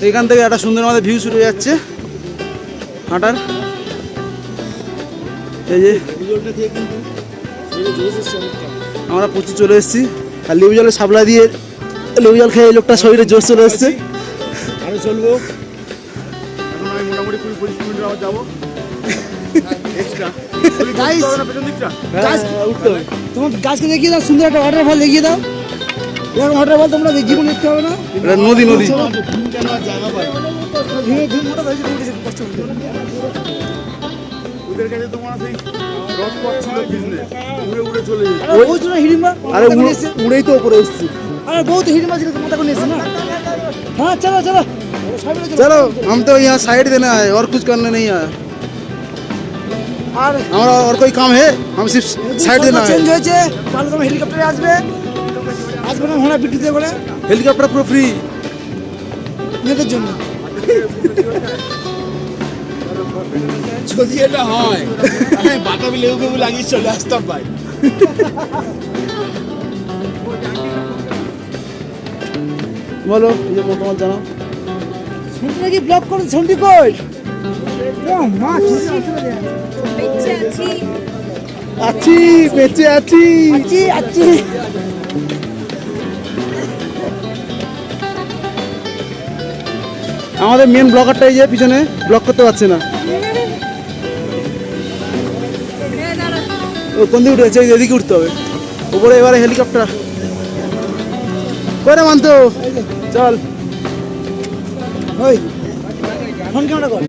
এখান থেকে একটা সুন্দর আমাদের ভিউ শুরু হয়ে যাচ্ছে হাঁটার। এই যে আমরা প্রচুর চলে এসেছি, আর লেবু জলের সাপ্লাই দিয়ে লেবু জল খেয়ে এই লোকটা শরীরে জোর চলে এসছে। আরো চলবো, এখন আমি মোটামুটি 20-25 মিনিট আবার যাবো এক্সট্রা। তোমার গাছকে দেখিয়ে দাও, সুন্দর একটা ওয়াটারফল দেখিয়ে দাও। এরকম ওয়াটারফল তোমরা জীবনে দেখতে হবে না। নদী নদী জায়গা পাই ওদের কাছে তোমার সেই রথ পথ ছিল বিজনেস, উড়ে উড়ে চলে যেত। হিড়িম্বা আরে উড়েই তো উপরে এসছি। अरे बहुत हिड़िम्बा ছিল তোমার তখন এসে না। हाँ चलो चलो चलो हम तो यहाँ साइड देना है और कुछ करने नहीं आया। আর हमारा और कोई काम है, हम सिर्फ साइड देना है। চেঞ্জ হয়েছে, তাহলে তোমরা হেলিকপ্টারে আসবে না ঘোড়া পিটিতে করে হেলিকপ্টার পুরো ফ্রি মেয়েদের জন্য। যদি এটা হয় আমি বাতাবি লেবু ফেবু লাগিয়ে চলে আসতাম ভাই। বলো যে তোমার জানাও। শুনতে নাকি ব্লক করে শুনতে কই মা আছি বেঁচে আছি। আচ্ছি আচ্ছি আমাদের মেন ব্লকারটাই যে পিছনে ব্লক করতে পারছে না। ও কোন দিকে উঠে যাচ্ছে, এদিকে উঠতে হবে উপরে। এবারে হেলিকপ্টার করে মানতো চল। ওই ফোন কেমন কর।